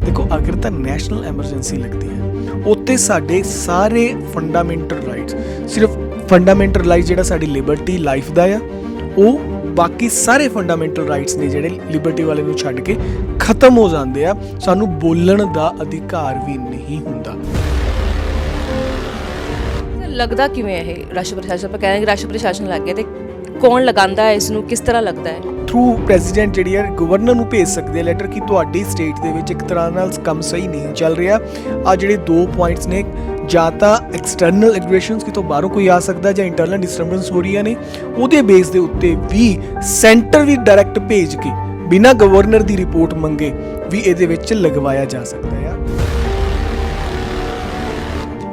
देखो अगर तो नैशनल एमरजेंसी लगती है उत्ते साडे सारे फंडामेंटल राइट्स सिर्फ फंडामेंटल राइट जिहड़ा साडी लिबर्टी लाइफ दा आ ਉਹ बाकी सारे फंडामेंटल राइट्स ने ਜਿਹੜੇ लिबर्टी वाले ਨੂੰ ਛੱਡ ਕੇ ਖਤਮ ਹੋ ਜਾਂਦੇ ਆ ਸਾਨੂੰ ਬੋਲਣ ਦਾ ਅਧਿਕਾਰ ਵੀ ਨਹੀਂ ਹੁੰਦਾ। ਲੱਗਦਾ ਕਿਵੇਂ ਹੈ ਇਹ ਰਾਸ਼ਟਰਪਤੀ ਸ਼ਾਸਨ? ਆਪਾਂ ਕਹਿੰਦੇ ਕਿ ਰਾਸ਼ਟਰਪਤੀ ਸ਼ਾਸਨ ਲੱਗ ਗਿਆ ਤੇ ਕੌਣ ਲਗਾਉਂਦਾ ਹੈ ਇਸ ਨੂੰ, ਕਿਸ ਤਰ੍ਹਾਂ ਲੱਗਦਾ ਹੈ? ਥਰੂ ਪ੍ਰੈਜ਼ੀਡੈਂਟ ਜਿਹੜੀ ਹੈ ਗਵਰਨਰ ਨੂੰ ਭੇਜ ਸਕਦੇ ਆ ਲੈਟਰ ਕਿ ਤੁਹਾਡੀ ਸਟੇਟ ਦੇ ਵਿੱਚ ਇੱਕ ਤਰ੍ਹਾਂ ਨਾਲ ਕੰਮ ਸਹੀ ਨਹੀਂ ਚੱਲ ਰਿਹਾ। ਆ ਜਿਹੜੇ 2 ਪੁਆਇੰਟਸ ਨੇ ਜਾਂ ਤਾਂ ਐਕਸਟਰਨਲ ਐਗਰੈਸ਼ਨਸ ਕਿਤੋਂ ਬਾਹਰੋਂ ਕੋਈ ਆ ਸਕਦਾ ਜਾਂ ਇੰਟਰਨਲ ਡਿਸਟਰਬੈਂਸ ਹੋ ਰਹੀਆਂ ਨੇ ਉਹਦੇ ਬੇਸ ਦੇ ਉੱਤੇ ਵੀ ਸੈਂਟਰ ਵੀ ਡਾਇਰੈਕਟ ਭੇਜ ਕੇ ਬਿਨਾਂ ਗਵਰਨਰ ਦੀ ਰਿਪੋਰਟ ਮੰਗੇ ਵੀ ਇਹਦੇ ਵਿੱਚ ਲਗਵਾਇਆ ਜਾ ਸਕਦਾ ਆ।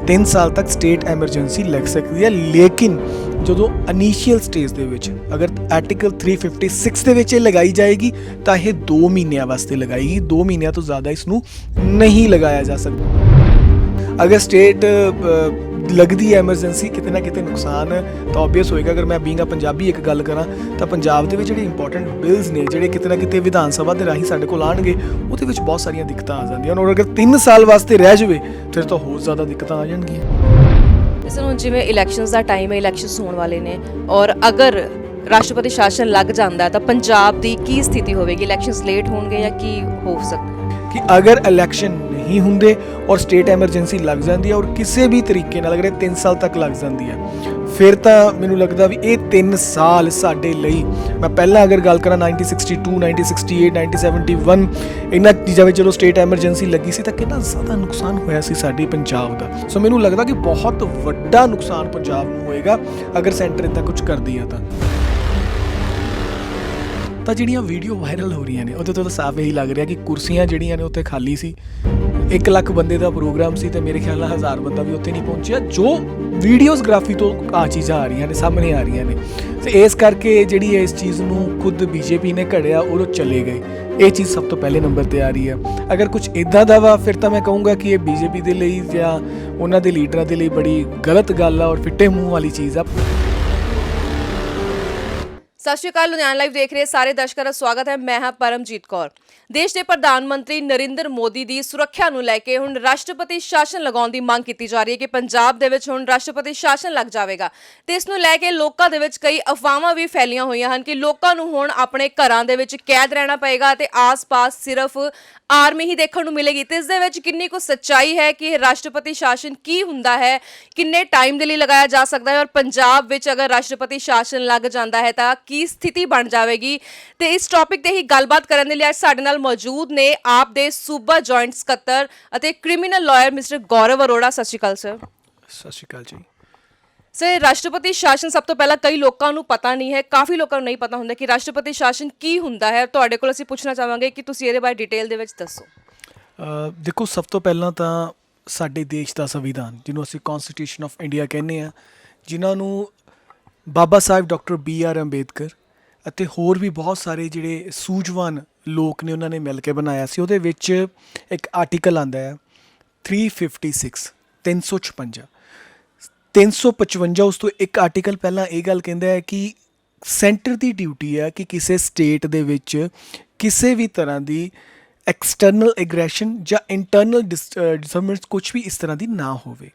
3 ਸਾਲ ਤੱਕ ਸਟੇਟ ਐਮਰਜੈਂਸੀ ਲੱਗ ਸਕਦੀ ਹੈ ਲੇਕਿਨ ਜਦੋਂ ਇਨੀਸ਼ੀਅਲ ਸਟੇਜ ਦੇ ਵਿੱਚ ਅਗਰ ਆਰਟੀਕਲ 356 ਦੇ ਵਿੱਚ ਇਹ ਲਗਾਈ ਜਾਏਗੀ ਤਾਂ ਇਹ 2 ਮਹੀਨਿਆਂ ਵਾਸਤੇ ਲਗਾਏਗੀ। 2 ਮਹੀਨਿਆਂ ਤੋਂ ਜ਼ਿਆਦਾ ਇਸ ਨੂੰ ਨਹੀਂ ਲਗਾਇਆ ਜਾ ਸਕਦਾ। ਅਗਰ ਸਟੇਟ ਲੱਗਦੀ ਹੈ ਐਮਰਜੈਂਸੀ ਕਿਤੇ ਨਾ ਕਿਤੇ ਨੁਕਸਾਨ ਤਾਂ ਓਬਵੀਅਸ ਹੋਏਗਾ। ਅਗਰ ਮੈਂ ਬੀਇੰਗ ਅ ਪੰਜਾਬੀ ਇੱਕ ਗੱਲ ਕਰਾਂ ਤਾਂ ਪੰਜਾਬ ਦੇ ਵਿੱਚ ਜਿਹੜੇ ਇੰਪੋਰਟੈਂਟ ਬਿਲਸ ਨੇ ਜਿਹੜੇ ਕਿਤੇ ਨਾ ਕਿਤੇ ਵਿਧਾਨ ਸਭਾ ਦੇ ਰਾਹੀਂ ਸਾਡੇ ਕੋਲ ਆਉਣਗੇ ਉਹਦੇ ਵਿੱਚ ਬਹੁਤ ਸਾਰੀਆਂ ਦਿੱਕਤਾਂ ਆ ਜਾਂਦੀਆਂ ਔਰ ਅਗਰ 3 ਸਾਲ ਵਾਸਤੇ ਰਹਿ ਜਾਵੇ ਫਿਰ ਤਾਂ ਹੋਰ ਜ਼ਿਆਦਾ ਦਿੱਕਤਾਂ ਆ ਜਾਣਗੀਆਂ। ਇਸ ਨੂੰ ਜਿਵੇਂ ਇਲੈਕਸ਼ਨਸ ਦਾ ਟਾਈਮ ਹੈ, ਇਲੈਕਸ਼ਨਸ ਹੋਣ ਵਾਲੇ ਨੇ ਔਰ ਅਗਰ ਰਾਸ਼ਟਰਪਤੀ ਸ਼ਾਸਨ ਲੱਗ ਜਾਂਦਾ ਤਾਂ ਪੰਜਾਬ ਦੀ ਕੀ ਸਥਿਤੀ ਹੋਵੇਗੀ? ਇਲੈਕਸ਼ਨਸ ਲੇਟ ਹੋਣਗੇ ਜਾਂ ਕੀ ਹੋ ਸਕਦਾ ਕਿ ਅਗਰ ਇਲੈਕਸ਼ਨ ਨਹੀਂ ਹੁੰਦੇ ਔਰ ਸਟੇਟ ਐਮਰਜੈਂਸੀ ਲੱਗ ਜਾਂਦੀ ਹੈ ਔਰ ਕਿਸੇ ਵੀ ਤਰੀਕੇ ਨਾਲ ਅਗਰ ਇਹ 3 ਸਾਲ ਤੱਕ ਲੱਗ ਜਾਂਦੀ ਹੈ ਫਿਰ ਤਾਂ ਮੈਨੂੰ ਲੱਗਦਾ ਵੀ ਇਹ 3 ਸਾਲ ਸਾਡੇ ਲਈ, ਮੈਂ ਪਹਿਲਾਂ ਅਗਰ ਗੱਲ ਕਰਾਂ 1962 1968 1971 ਇਹਨਾਂ ਚੀਜ਼ਾਂ ਵਿੱਚ ਜਦੋਂ ਸਟੇਟ ਐਮਰਜੈਂਸੀ ਲੱਗੀ ਸੀ ਤਾਂ ਕਿੰਨਾ ਜ਼ਿਆਦਾ ਨੁਕਸਾਨ ਹੋਇਆ ਸੀ ਸਾਡੇ ਪੰਜਾਬ ਦਾ। ਸੋ ਮੈਨੂੰ ਲੱਗਦਾ ਕਿ ਬਹੁਤ ਵੱਡਾ ਨੁਕਸਾਨ ਪੰਜਾਬ ਨੂੰ ਹੋਏਗਾ ਅਗਰ ਸੈਂਟਰ ਇੱਦਾਂ ਕੁਝ ਕਰਦੀ ਆ ਤਾਂ ਜਿਹੜੀਆਂ ਵੀਡੀਓ ਵਾਇਰਲ ਹੋ ਰਹੀਆਂ ਨੇ ਉਹਦੇ ਤੋਂ ਤਾਂ ਸਾਫ਼ ਇਹੀ ਲੱਗ ਰਿਹਾ ਕਿ ਕੁਰਸੀਆਂ ਜਿਹੜੀਆਂ ਨੇ ਉੱਥੇ ਖਾਲੀ ਸੀ। 1 ਲੱਖ ਬੰਦੇ ਦਾ ਪ੍ਰੋਗਰਾਮ ਸੀ ਤੇ ਮੇਰੇ ਖਿਆਲ ਨਾਲ 1000 ਬੰਦਾ ਵੀ ਉੱਥੇ ਨਹੀਂ ਪਹੁੰਚਿਆ। ਜੋ ਵੀਡੀਓਗ੍ਰਾਫੀ ਤੋਂ ਆ ਚੀਜ਼ਾਂ ਆ ਰਹੀਆਂ ਨੇ ਸਾਹਮਣੇ ਆ ਰਹੀਆਂ ਨੇ ਤੇ ਇਸ ਕਰਕੇ ਜਿਹੜੀ ਹੈ ਇਸ ਚੀਜ਼ ਨੂੰ ਖੁਦ ਬੀਜੇਪੀ ਨੇ ਘੜਿਆ ਔਰ ਉਹ ਚਲੇ ਗਏ। ਇਹ ਚੀਜ਼ ਸਭ ਤੋਂ ਪਹਿਲੇ ਨੰਬਰ ਤੇ ਆ ਰਹੀ ਹੈ। ਅਗਰ ਕੁਝ ਇੱਦਾਂ ਦਾ ਵਾ ਫਿਰ ਤਾਂ ਮੈਂ ਕਹੂੰਗਾ ਕਿ ਇਹ ਬੀਜੇਪੀ ਦੇ ਲਈ ਜਾਂ ਉਹਨਾਂ ਦੇ ਲੀਡਰਾਂ ਦੇ ਲਈ ਬੜੀ ਗਲਤ ਗੱਲ ਆ ਔਰ ਫਿੱਟੇ ਮੂੰਹ ਵਾਲੀ ਚੀਜ਼ ਆ। ਸਤਿ ਸ਼੍ਰੀ ਅਕਾਲ, ਲੁਧਿਆਣਾ ਲਾਈਵ ਦੇਖ ਰਹੇ ਸਾਰੇ ਦਰਸ਼ਕਾਂ ਦਾ ਸਵਾਗਤ ਹੈ। ਮੈਂ ਹਾਂ ਪਰਮਜੀਤ ਕੌਰ। ਦੇਸ਼ ਦੇ ਪ੍ਰਧਾਨ ਮੰਤਰੀ ਨਰਿੰਦਰ ਮੋਦੀ ਦੀ ਸੁਰੱਖਿਆ ਨੂੰ ਲੈ ਕੇ ਹੁਣ ਰਾਸ਼ਟਰਪਤੀ ਸ਼ਾਸਨ ਲਗਾਉਣ ਦੀ ਮੰਗ ਕੀਤੀ ਜਾ ਰਹੀ ਹੈ ਕਿ ਪੰਜਾਬ ਦੇ ਵਿੱਚ ਹੁਣ ਰਾਸ਼ਟਰਪਤੀ ਸ਼ਾਸਨ ਲੱਗ ਜਾਵੇਗਾ ਤੇ ਇਸ ਨੂੰ ਲੈ ਕੇ ਲੋਕਾਂ ਦੇ ਵਿੱਚ ਕਈ ਅਫਵਾਹਾਂ ਵੀ ਫੈਲੀਆਂ ਹੋਈਆਂ ਹਨ ਕਿ ਲੋਕਾਂ ਨੂੰ ਹੁਣ ਆਪਣੇ ਘਰਾਂ ਦੇ ਵਿੱਚ ਕੈਦ ਰਹਿਣਾ ਪਏਗਾ ਤੇ ਆਸ-ਪਾਸ ਸਿਰਫ ਆਰਮੀ ਹੀ ਦੇਖਣ ਨੂੰ ਮਿਲੇਗੀ। ਤੇ ਇਸ ਦੇ ਵਿੱਚ ਕਿੰਨੀ ਕੁ ਸੱਚਾਈ ਹੈ ਕਿ ਰਾਸ਼ਟਰਪਤੀ ਸ਼ਾਸਨ ਕੀ ਹੁੰਦਾ ਹੈ, ਕਿੰਨੇ ਟਾਈਮ ਦੇ ਲਈ ਲਗਾਇਆ ਜਾ ਸਕਦਾ ਹੈ ਔਰ ਪੰਜਾਬ ਵਿੱਚ ਅਗਰ ਰਾਸ਼ਟਰਪਤੀ ਸ਼ਾਸਨ ਲੱਗ ਜਾਂਦਾ ਹੈ ਤਾਂ ਕੀ ਸਥਿਤੀ ਬਣ ਜਾਵੇਗੀ। ਤੇ ਇਸ ਟੌਪਿਕ ਤੇ ਹੀ ਗੱਲਬਾਤ ਕਰਨ ਦੇ ਲਈ ਅੱਜ ਸਾਡੇ ਨਾਲ ਮੌਜੂਦ ਨੇ ਆਪ ਦੇ ਸੂਬਾ ਜੁਆਇੰਟ ਸਕੱਤਰ ਅਤੇ ਕ੍ਰਿਮੀਨਲ ਲਾਇਰ ਮਿਸਟਰ ਗੌਰਵ ਅਰੋੜਾ। ਸਤਿ ਸ਼੍ਰੀ ਅਕਾਲ ਸਰ। ਸਤਿ ਸ਼੍ਰੀ ਅਕਾਲ ਜੀ। ਸਰ, ਰਾਸ਼ਟਰਪਤੀ ਸ਼ਾਸਨ ਸਭ ਤੋਂ ਪਹਿਲਾਂ ਕਈ ਲੋਕਾਂ ਨੂੰ ਪਤਾ ਨਹੀਂ ਹੈ, ਕਾਫੀ ਲੋਕਾਂ ਨੂੰ ਨਹੀਂ ਪਤਾ ਹੁੰਦਾ ਕਿ ਰਾਸ਼ਟਰਪਤੀ ਸ਼ਾਸਨ ਕੀ ਹੁੰਦਾ ਹੈ। ਤੁਹਾਡੇ ਕੋਲ ਅਸੀਂ ਪੁੱਛਣਾ ਚਾਹਾਂਗੇ ਕਿ ਤੁਸੀਂ ਇਹਦੇ ਬਾਰੇ ਡਿਟੇਲ ਦੇ ਵਿੱਚ ਦੱਸੋ। ਦੇਖੋ ਸਭ ਤੋਂ ਪਹਿਲਾਂ ਤਾਂ ਸਾਡੇ ਦੇਸ਼ ਦਾ ਸੰਵਿਧਾਨ ਜਿਹਨੂੰ ਅਸੀਂ ਕੌਨਸਟੀਟਿਊਸ਼ਨ ਆਫ ਇੰਡੀਆ ਕਹਿੰਦੇ ਹਾਂ, ਜਿਨ੍ਹਾਂ ਨੂੰ ਬਾਬਾ ਸਾਹਿਬ ਡਾਕਟਰ BR ਅੰਬੇਦਕਰ ਅਤੇ ਹੋਰ ਵੀ ਬਹੁਤ ਸਾਰੇ ਜਿਹੜੇ ਸੂਝਵਾਨ ਲੋਕ ਨੇ ਉਹਨਾਂ ਨੇ ਮਿਲ ਕੇ ਬਣਾਇਆ ਸੀ। ਉਹਦੇ ਵਿੱਚ ਇੱਕ ਆਰਟੀਕਲ ਆਉਂਦਾ ਹੈ 356 355 ਉਸ ਤੋਂ ਇੱਕ ਆਰਟੀਕਲ ਪਹਿਲਾਂ ਇਹ ਗੱਲ ਕਹਿੰਦਾ ਹੈ ਕਿ ਸੈਂਟਰ ਦੀ ਡਿਊਟੀ ਹੈ ਕਿ ਕਿਸੇ ਸਟੇਟ ਦੇ ਵਿੱਚ ਕਿਸੇ ਵੀ ਤਰ੍ਹਾਂ ਦੀ ਐਕਸਟਰਨਲ ਐਗਰੈਸ਼ਨ ਜਾਂ ਇੰਟਰਨਲ ਡਿਸਟਰਬੈਂਸ ਕੁਝ ਵੀ ਇਸ ਤਰ੍ਹਾਂ ਦੀ ਨਾ ਹੋਵੇ।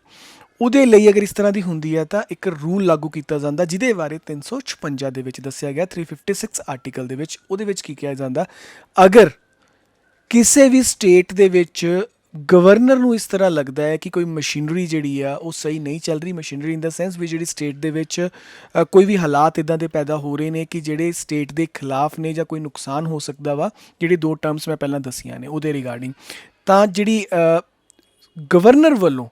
ਉਹਦੇ ਲਈ ਅਗਰ ਇਸ ਤਰ੍ਹਾਂ ਦੀ ਹੁੰਦੀ ਹੈ ਤਾਂ ਇੱਕ ਰੂਲ ਲਾਗੂ ਕੀਤਾ ਜਾਂਦਾ ਜਿਹਦੇ ਬਾਰੇ 356 ਦੇ ਵਿੱਚ ਦੱਸਿਆ ਗਿਆ। 356 ਆਰਟੀਕਲ ਦੇ ਵਿੱਚ ਉਹਦੇ ਵਿੱਚ ਕੀ ਕਿਹਾ ਜਾਂਦਾ, ਅਗਰ ਕਿਸੇ ਵੀ ਸਟੇਟ ਦੇ ਵਿੱਚ ਗਵਰਨਰ ਨੂੰ ਇਸ ਤਰ੍ਹਾਂ ਲੱਗਦਾ ਹੈ ਕਿ ਕੋਈ ਮਸ਼ੀਨਰੀ ਜਿਹੜੀ ਆ ਉਹ ਸਹੀ ਨਹੀਂ ਚੱਲ ਰਹੀ, ਮਸ਼ੀਨਰੀ ਇਨ ਦਾ ਸੈਂਸ ਵੀ ਜਿਹੜੀ ਸਟੇਟ ਦੇ ਵਿੱਚ ਕੋਈ ਵੀ ਹਾਲਾਤ ਇੱਦਾਂ ਦੇ ਪੈਦਾ ਹੋ ਰਹੇ ਨੇ ਕਿ ਜਿਹੜੇ ਸਟੇਟ ਦੇ ਖਿਲਾਫ ਨੇ ਜਾਂ ਕੋਈ ਨੁਕਸਾਨ ਹੋ ਸਕਦਾ ਵਾ, ਜਿਹੜੀ 2 ਟਰਮਸ ਮੈਂ ਪਹਿਲਾਂ ਦੱਸੀਆਂ ਨੇ ਉਹਦੇ ਰਿਗਾਰਡਿੰਗ, ਤਾਂ ਜਿਹੜੀ ਗਵਰਨਰ ਵੱਲੋਂ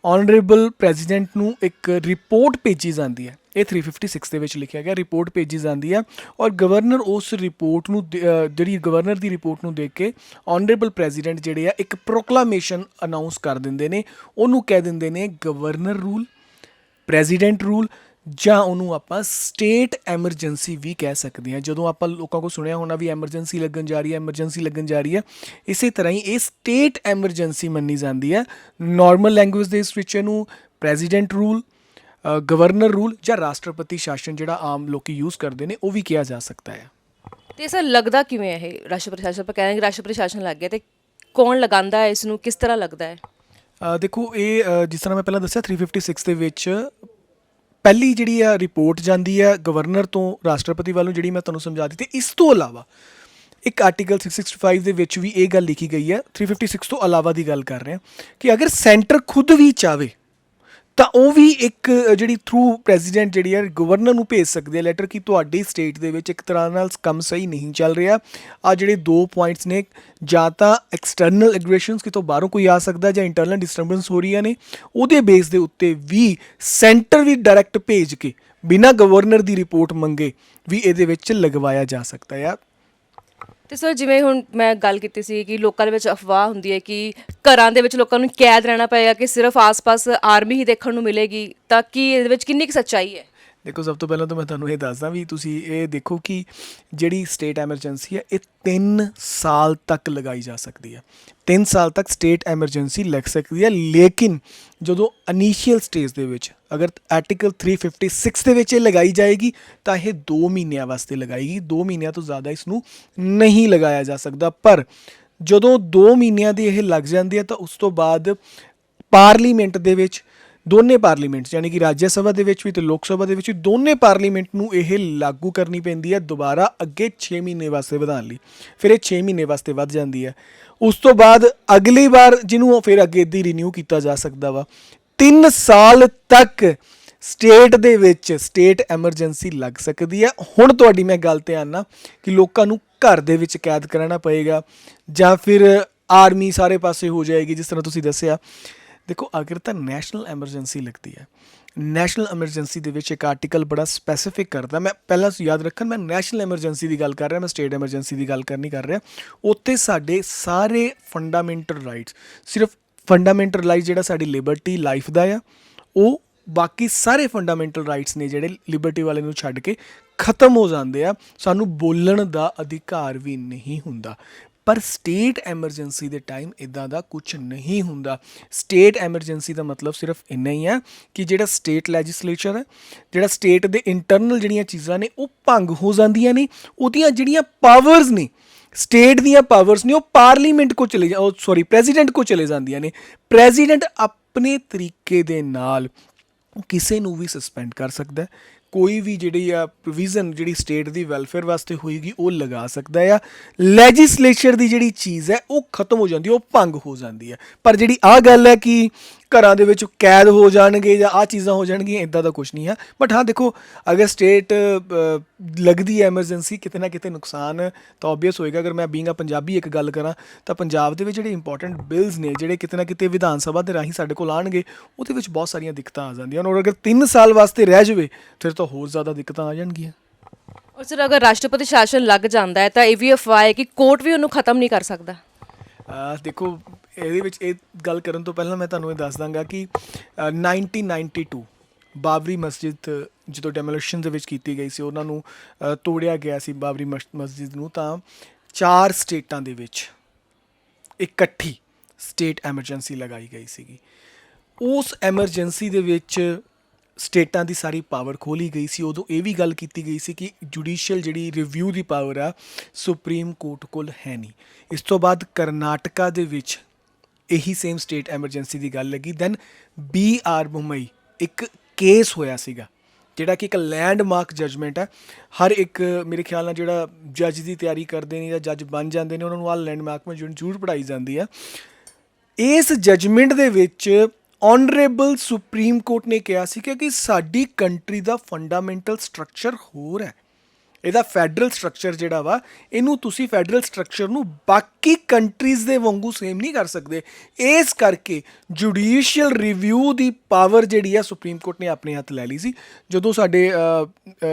ਆਨਰੇਬਲ ਪ੍ਰੈਜ਼ੀਡੈਂਟ ਨੂੰ ਇੱਕ ਰਿਪੋਰਟ ਭੇਜੀ ਜਾਂਦੀ ਹੈ। ਇਹ 356 ਦੇ ਵਿੱਚ ਲਿਖਿਆ ਗਿਆ, ਰਿਪੋਰਟ ਭੇਜੀ ਜਾਂਦੀ ਹੈ ਔਰ ਗਵਰਨਰ ਉਸ ਰਿਪੋਰਟ ਨੂੰ ਜਿਹੜੀ ਗਵਰਨਰ ਦੀ ਰਿਪੋਰਟ ਨੂੰ ਦੇਖ ਕੇ ਆਨਰੇਬਲ ਪ੍ਰੈਜ਼ੀਡੈਂਟ ਜਿਹੜੇ ਆ ਇੱਕ ਪ੍ਰੋਕਲਾਮੇਸ਼ਨ ਅਨਾਊਂਸ ਕਰ ਦਿੰਦੇ ਨੇ। ਉਹਨੂੰ ਕਹਿ ਦਿੰਦੇ ਨੇ ਗਵਰਨਰ ਰੂਲ, ਪ੍ਰੈਜ਼ੀਡੈਂਟ ਰੂਲ, ਜਾਂ ਉਹਨੂੰ ਆਪਾਂ ਸਟੇਟ ਐਮਰਜੈਂਸੀ ਵੀ ਕਹਿ ਸਕਦੇ ਹਾਂ। ਜਦੋਂ ਆਪਾਂ ਲੋਕਾਂ ਕੋਲ ਸੁਣਿਆ ਹੋਣਾ ਵੀ ਐਮਰਜੈਂਸੀ ਲੱਗਣ ਜਾ ਰਹੀ ਹੈ, ਐਮਰਜੈਂਸੀ ਲੱਗਣ ਜਾ ਰਹੀ ਹੈ, ਇਸੇ ਤਰ੍ਹਾਂ ਹੀ ਇਹ ਸਟੇਟ ਐਮਰਜੈਂਸੀ ਮੰਨੀ ਜਾਂਦੀ ਹੈ। ਨਾਰਮਲ ਲੈਂਗੁਏਜ ਦੇ ਇਸ ਵਿੱਚ ਇਹਨੂੰ ਪ੍ਰੈਜ਼ੀਡੈਂਟ ਰੂਲ, ਗਵਰਨਰ ਰੂਲ ਜਾਂ ਰਾਸ਼ਟਰਪਤੀ ਸ਼ਾਸਨ ਜਿਹੜਾ ਆਮ ਲੋਕੀ ਯੂਜ਼ ਕਰਦੇ ਨੇ ਉਹ ਵੀ ਕਿਹਾ ਜਾ ਸਕਦਾ ਹੈ। ਤੇ ਸਰ ਲੱਗਦਾ ਕਿਵੇਂ ਹੈ ਇਹ ਰਾਸ਼ਟਰਪਤੀ ਸ਼ਾਸਨ? ਆਪਾਂ ਕਹਿੰਦੇ ਕਿ ਰਾਸ਼ਟਰਪਤੀ ਸ਼ਾਸਨ ਲੱਗ ਗਿਆ ਤੇ ਕੌਣ ਲਗਾਉਂਦਾ ਹੈ ਇਸ ਨੂੰ, ਕਿਸ ਤਰ੍ਹਾਂ ਲੱਗਦਾ ਹੈ? ਦੇਖੋ ਇਹ ਜਿਸ ਤਰ੍ਹਾਂ ਮੈਂ ਪਹਿਲਾਂ ਦੱਸਿਆ 356 ਦੇ ਵਿੱਚ ਪਹਿਲੀ ਜਿਹੜੀ ਆ ਰਿਪੋਰਟ ਜਾਂਦੀ ਹੈ ਗਵਰਨਰ ਤੋਂ ਰਾਸ਼ਟਰਪਤੀ ਵੱਲੋਂ, ਜਿਹੜੀ ਮੈਂ ਤੁਹਾਨੂੰ ਸਮਝਾ ਦਿੱਤੀ। ਇਸ ਤੋਂ ਇਲਾਵਾ ਇੱਕ ਆਰਟੀਕਲ 665 ਦੇ ਵਿੱਚ ਵੀ ਇਹ ਗੱਲ ਲਿਖੀ ਗਈ ਹੈ, 356 ਤੋਂ ਇਲਾਵਾ ਦੀ ਗੱਲ ਕਰ ਰਹੇ ਹਾਂ, ਕਿ ਅਗਰ ਸੈਂਟਰ ਖੁਦ ਵੀ ਚਾਵੇ ਤਾਂ ਉਹ ਵੀ ਇੱਕ ਜਿਹੜੀ ਥਰੂ ਪ੍ਰੈਜ਼ੀਡੈਂਟ ਜਿਹੜੀ ਹੈ ਗਵਰਨਰ ਨੂੰ ਭੇਜ ਸਕਦੇ ਆ ਲੈਟਰ, ਕਿ ਤੁਹਾਡੀ ਸਟੇਟ ਦੇ ਵਿੱਚ ਇੱਕ ਤਰ੍ਹਾਂ ਨਾਲ ਕੰਮ ਸਹੀ ਨਹੀਂ ਚੱਲ ਰਿਹਾ। ਆ ਜਿਹੜੇ 2 ਪੁਆਇੰਟਸ ਨੇ, ਜਾਂ ਤਾਂ ਐਕਸਟਰਨਲ ਐਗਰੈਸ਼ਨਸ ਕਿਤੋਂ ਬਾਹਰੋਂ ਕੋਈ ਆ ਸਕਦਾ, ਜਾਂ ਇੰਟਰਨਲ ਡਿਸਟਰਬੈਂਸ ਹੋ ਰਹੀਆਂ ਨੇ, ਉਹਦੇ ਬੇਸ ਦੇ ਉੱਤੇ ਵੀ ਸੈਂਟਰ ਵੀ ਡਾਇਰੈਕਟ ਭੇਜ ਕੇ ਬਿਨਾਂ ਗਵਰਨਰ ਦੀ ਰਿਪੋਰਟ ਮੰਗੇ ਵੀ ਇਹਦੇ ਵਿੱਚ ਲਗਵਾਇਆ ਜਾ ਸਕਦਾ ਆ। ਤੇ ਸਰ ਜਿਵੇਂ ਹੁਣ ਮੈਂ ਗੱਲ ਕੀਤੀ ਸੀ ਕਿ ਲੋਕਾਂ ਦੇ ਵਿੱਚ ਅਫਵਾਹ ਹੁੰਦੀ ਹੈ ਕਿ ਘਰਾਂ ਦੇ ਵਿੱਚ ਲੋਕਾਂ ਨੂੰ ਕੈਦ ਰਹਿਣਾ ਪਏਗਾ, ਕਿ ਸਿਰਫ ਆਸ-ਪਾਸ ਆਰਮੀ ਹੀ ਦੇਖਣ ਨੂੰ ਮਿਲੇਗੀ, ਤਾਂ ਕੀ ਇਹਦੇ ਵਿੱਚ ਕਿੰਨੀ ਕੁ ਸੱਚਾਈ ਹੈ? ਦੇਖੋ ਸਭ ਤੋਂ ਪਹਿਲਾਂ ਤਾਂ ਮੈਂ ਤੁਹਾਨੂੰ ਇਹ ਦੱਸਦਾ ਵੀ ਤੁਸੀਂ ਇਹ ਦੇਖੋ ਕਿ ਜਿਹੜੀ ਸਟੇਟ ਐਮਰਜੈਂਸੀ ਹੈ ਇਹ 3 ਸਾਲ ਤੱਕ ਲਗਾਈ ਜਾ ਸਕਦੀ ਹੈ। 3 ਸਾਲ ਤੱਕ ਸਟੇਟ ਐਮਰਜੈਂਸੀ ਲੱਗ ਸਕਦੀ ਹੈ, ਲੇਕਿਨ ਜਦੋਂ ਇਨੀਸ਼ੀਅਲ ਸਟੇਜ ਦੇ ਵਿੱਚ ਅਗਰ ਆਰਟੀਕਲ 356 ਦੇ ਵਿੱਚ ਇਹ ਲਗਾਈ ਜਾਏਗੀ ਤਾਂ ਇਹ 2 ਮਹੀਨਿਆਂ ਵਾਸਤੇ ਲਗਾਏਗੀ। 2 ਮਹੀਨਿਆਂ ਤੋਂ ਜ਼ਿਆਦਾ ਇਸ ਨੂੰ ਨਹੀਂ ਲਗਾਇਆ ਜਾ ਸਕਦਾ। ਪਰ ਜਦੋਂ 2 ਮਹੀਨਿਆਂ ਦੀ ਇਹ ਲੱਗ ਜਾਂਦੀ ਹੈ ਤਾਂ ਉਸ ਤੋਂ ਬਾਅਦ ਪਾਰਲੀਮੈਂਟ ਦੇ ਵਿੱਚ, ਦੋਨੇ ਪਾਰਲੀਮੈਂਟਸ ਯਾਨੀ ਕਿ ਰਾਜ ਸਭਾ ਦੇ ਵਿੱਚ ਵੀ ਤੇ ਲੋਕ ਸਭਾ ਦੇ ਵਿੱਚ ਵੀ, ਦੋਨੇ ਪਾਰਲੀਮੈਂਟ ਨੂੰ ਇਹ ਲਾਗੂ ਕਰਨੀ ਪੈਂਦੀ ਹੈ ਦੁਬਾਰਾ ਅੱਗੇ 6 ਮਹੀਨੇ ਵਾਸਤੇ ਵਧਾਉਣ ਲਈ। ਫਿਰ ਇਹ 6 ਮਹੀਨੇ ਵਾਸਤੇ ਵੱਧ ਜਾਂਦੀ ਹੈ। ਉਸ ਤੋਂ ਬਾਅਦ ਅਗਲੀ ਵਾਰ ਜਿਹਨੂੰ ਫਿਰ ਅੱਗੇ ਦੀ ਰੀਨਿਊ ਕੀਤਾ ਜਾ ਸਕਦਾ ਵਾ। 3 ਸਾਲ ਤੱਕ ਸਟੇਟ ਦੇ ਵਿੱਚ ਸਟੇਟ ਐਮਰਜੈਂਸੀ ਲੱਗ ਸਕਦੀ ਹੈ। ਹੁਣ ਤੁਹਾਡੀ ਮੈਂ ਗੱਲ ਧਿਆਨ ਨਾਲ, ਕਿ ਲੋਕਾਂ ਨੂੰ ਘਰ ਦੇ ਵਿੱਚ ਕੈਦ ਕਰਾਉਣਾ ਪਏਗਾ ਜਾਂ ਫਿਰ ਆਰਮੀ ਸਾਰੇ ਪਾਸੇ ਹੋ ਜਾਏਗੀ ਜਿਸ ਤਰ੍ਹਾਂ ਤੁਸੀਂ ਦੱਸਿਆ। ਦੇਖੋ ਅਗਰ ਤਾਂ ਨੈਸ਼ਨਲ ਐਮਰਜੈਂਸੀ ਲੱਗਦੀ ਹੈ, ਨੈਸ਼ਨਲ ਐਮਰਜੈਂਸੀ ਦੇ ਵਿੱਚ ਇੱਕ ਆਰਟੀਕਲ ਬੜਾ ਸਪੈਸੀਫਿਕ ਕਰਦਾ, ਮੈਂ ਪਹਿਲਾਂ ਯਾਦ ਰੱਖਣ ਮੈਂ ਨੈਸ਼ਨਲ ਐਮਰਜੈਂਸੀ ਦੀ ਗੱਲ ਕਰ ਰਿਹਾ, ਮੈਂ ਸਟੇਟ ਐਮਰਜੈਂਸੀ ਦੀ ਗੱਲ ਨਹੀਂ ਕਰ ਰਿਹਾ। ਉੱਥੇ ਸਾਡੇ ਸਾਰੇ ਫੰਡਾਮੈਂਟਲ ਰਾਈਟਸ, ਸਿਰਫ ਫੰਡਾਮੈਂਟਲ ਰਾਈਟ ਜਿਹੜਾ ਸਾਡੀ ਲਿਬਰਟੀ ਲਾਈਫ ਦਾ ਆ, ਉਹ ਬਾਕੀ ਸਾਰੇ ਫੰਡਾਮੈਂਟਲ ਰਾਈਟਸ ਨੇ ਜਿਹੜੇ ਲਿਬਰਟੀ ਵਾਲੇ ਨੂੰ ਛੱਡ ਕੇ ਖਤਮ ਹੋ ਜਾਂਦੇ ਆ। ਸਾਨੂੰ ਬੋਲਣ ਦਾ ਅਧਿਕਾਰ ਵੀ ਨਹੀਂ ਹੁੰਦਾ। ਪਰ ਸਟੇਟ ਐਮਰਜੈਂਸੀ ਦੇ ਟਾਈਮ ਇੱਦਾਂ ਦਾ ਕੁਝ ਨਹੀਂ ਹੁੰਦਾ। ਸਟੇਟ ਐਮਰਜੈਂਸੀ ਦਾ ਮਤਲਬ ਸਿਰਫ ਇੰਨਾ ਹੀ ਹੈ ਕਿ ਜਿਹੜਾ ਸਟੇਟ ਲੈਜਿਸਲੇਚਰ ਹੈ, ਜਿਹੜਾ ਸਟੇਟ ਦੇ ਇੰਟਰਨਲ ਜਿਹੜੀਆਂ ਚੀਜ਼ਾਂ ਨੇ ਉਹ ਭੰਗ ਹੋ ਜਾਂਦੀਆਂ ਨੇ, ਉਹਦੀਆਂ ਜਿਹੜੀਆਂ ਪਾਵਰਸ ਨੇ, ਸਟੇਟ ਦੀਆਂ ਪਾਵਰਸ ਨੇ, ਉਹ ਪਾਰਲੀਮੈਂਟ ਕੋ ਚਲੇ ਪ੍ਰੈਜ਼ੀਡੈਂਟ ਕੋ ਚਲੇ ਜਾਂਦੀਆਂ ਨੇ। ਪ੍ਰੈਜ਼ੀਡੈਂਟ ਆਪਣੇ ਤਰੀਕੇ ਦੇ ਨਾਲ ਕਿਸੇ ਨੂੰ ਵੀ ਸਸਪੈਂਡ ਕਰ ਸਕਦਾ, ਕੋਈ ਵੀ ਜਿਹੜੀ ਆ ਪ੍ਰੋਵੀਜ਼ਨ ਜਿਹੜੀ ਸਟੇਟ ਦੀ ਵੈਲਫੇਅਰ ਵਾਸਤੇ ਹੋਏਗੀ ਉਹ ਲਗਾ ਸਕਦਾ ਆ। ਲੈਜਿਸਲੇਚਰ ਦੀ ਜਿਹੜੀ ਚੀਜ਼ ਹੈ ਉਹ ਖਤਮ ਹੋ ਜਾਂਦੀ ਹੈ, ਉਹ ਭੰਗ ਹੋ ਜਾਂਦੀ ਹੈ। ਪਰ ਜਿਹੜੀ ਆਹ ਗੱਲ ਹੈ ਕਿ ਘਰਾਂ ਦੇ ਵਿੱਚ ਕੈਦ ਹੋ ਜਾਣਗੇ ਜਾਂ ਆਹ ਚੀਜ਼ਾਂ ਹੋ ਜਾਣਗੀਆਂ, ਇੱਦਾਂ ਦਾ ਕੁਝ ਨਹੀਂ ਹੈ। ਬਟ ਹਾਂ ਦੇਖੋ, ਅਗਰ ਸਟੇਟ ਲੱਗਦੀ ਹੈ ਐਮਰਜੈਂਸੀ, ਕਿਤੇ ਨਾ ਕਿਤੇ ਨੁਕਸਾਨ ਤਾਂ ਓਬਵੀਅਸ ਹੋਏਗਾ। ਅਗਰ ਮੈਂ ਬੀਇੰਗ ਅ ਪੰਜਾਬੀ ਇੱਕ ਗੱਲ ਕਰਾਂ ਤਾਂ ਪੰਜਾਬ ਦੇ ਵਿੱਚ ਜਿਹੜੇ ਇੰਪੋਰਟੈਂਟ ਬਿਲਸ ਨੇ, ਜਿਹੜੇ ਕਿਤੇ ਨਾ ਕਿਤੇ ਵਿਧਾਨ ਸਭਾ ਦੇ ਰਾਹੀਂ ਸਾਡੇ ਕੋਲ ਆਉਣਗੇ, ਉਹਦੇ ਵਿੱਚ ਬਹੁਤ ਸਾਰੀਆਂ ਦਿੱਕਤਾਂ ਆ ਜਾਂਦੀਆਂ। ਔਰ ਅਗਰ 3 ਸਾਲ ਵਾਸਤੇ ਰਹਿ ਜਾਵੇ ਫਿਰ ਤਾਂ ਹੋਰ ਜ਼ਿਆਦਾ ਦਿੱਕਤਾਂ ਆ ਜਾਣਗੀਆਂ। ਔਰ ਸਰ ਅਗਰ ਰਾਸ਼ਟਰਪਤੀ ਸ਼ਾਸਨ ਲੱਗ ਜਾਂਦਾ ਹੈ ਤਾਂ ਇਹ ਵੀ ਅਫਵਾਹ ਹੈ ਕਿ ਕੋਰਟ ਵੀ ਉਹਨੂੰ ਖਤਮ ਨਹੀਂ ਕਰ ਸਕਦਾ। ਦੇਖੋ ਇਹਦੇ ਵਿੱਚ ਇਹ ਗੱਲ ਕਰਨ ਤੋਂ ਪਹਿਲਾਂ ਮੈਂ ਤੁਹਾਨੂੰ ਇਹ ਦੱਸ ਦਾਂਗਾ ਕਿ 1992 ਬਾਬਰੀ ਮਸਜਿਦ ਜਦੋਂ ਡੈਮੋਲੀਸ਼ਨ ਦੇ ਵਿੱਚ ਕੀਤੀ ਗਈ ਸੀ, ਉਹਨਾਂ ਨੂੰ ਤੋੜਿਆ ਗਿਆ ਸੀ ਬਾਬਰੀ ਮਸਜਿਦ ਨੂੰ, ਤਾਂ 4 ਸਟੇਟਾਂ ਦੇ ਵਿੱਚ ਇਕੱਠੀ ਸਟੇਟ ਐਮਰਜੈਂਸੀ ਲਗਾਈ ਗਈ ਸੀਗੀ। ਉਸ ਐਮਰਜੈਂਸੀ ਦੇ ਵਿੱਚ ਸਟੇਟਾਂ ਦੀ ਸਾਰੀ ਪਾਵਰ ਖੋਲ੍ਹੀ ਗਈ ਸੀ। ਉਦੋਂ ਇਹ ਵੀ ਗੱਲ ਕੀਤੀ ਗਈ ਸੀ ਕਿ ਜੁਡੀਸ਼ੀਅਲ ਜਿਹੜੀ ਰਿਵਿਊ ਦੀ ਪਾਵਰ ਆ ਸੁਪਰੀਮ ਕੋਰਟ ਕੋਲ ਹੈ ਨਹੀਂ। ਇਸ ਤੋਂ ਬਾਅਦ ਕਰਨਾਟਕਾ ਦੇ ਵਿੱਚ ਇਹੀ ਸੇਮ ਸਟੇਟ ਐਮਰਜੈਂਸੀ ਦੀ ਗੱਲ ਲੱਗੀ। ਦੈਨ BR ਮੁੰਬਈ ਇੱਕ ਕੇਸ ਹੋਇਆ ਸੀਗਾ, ਜਿਹੜਾ ਕਿ ਇੱਕ ਲੈਂਡਮਾਰਕ ਜੱਜਮੈਂਟ ਹੈ। ਹਰ ਇੱਕ ਮੇਰੇ ਖਿਆਲ ਨਾਲ ਜਿਹੜਾ ਜੱਜ ਦੀ ਤਿਆਰੀ ਕਰਦੇ ਨੇ ਜਾਂ ਜੱਜ ਬਣ ਜਾਂਦੇ ਨੇ, ਉਹਨਾਂ ਨੂੰ ਆਹ ਲੈਂਡਮਾਰਕ ਮੈਂ ਜ਼ਰੂਰ ਪੜ੍ਹਾਈ ਜਾਂਦੀ ਆ। ਇਸ ਜੱਜਮੈਂਟ ਦੇ ਵਿੱਚ ਆਨਰੇਬਲ ਸੁਪਰੀਮ ਕੋਰਟ ਨੇ ਕਿਹਾ ਸੀ ਕਿ ਸਾਡੀ ਕੰਟਰੀ ਦਾ ਫੰਡਾਮੈਂਟਲ ਸਟਰਕਚਰ ਹੋਰ ਹੈ। ਇਹਦਾ ਫੈਡਰਲ ਸਟਰਕਚਰ ਜਿਹੜਾ ਵਾ, ਇਹਨੂੰ ਤੁਸੀਂ ਫੈਡਰਲ ਸਟਰਕਚਰ ਨੂੰ ਬਾਕੀ ਕੰਟਰੀਜ਼ ਦੇ ਵਾਂਗੂ ਸੇਮ ਨਹੀਂ ਕਰ ਸਕਦੇ। ਇਸ ਕਰਕੇ ਜੁਡੀਸ਼ੀਅਲ ਰਿਵਿਊ ਦੀ ਪਾਵਰ ਜਿਹੜੀ ਆ ਸੁਪਰੀਮ ਕੋਰਟ ਨੇ ਆਪਣੇ ਹੱਥ ਲੈ ਲਈ ਸੀ। ਜਦੋਂ ਸਾਡੇ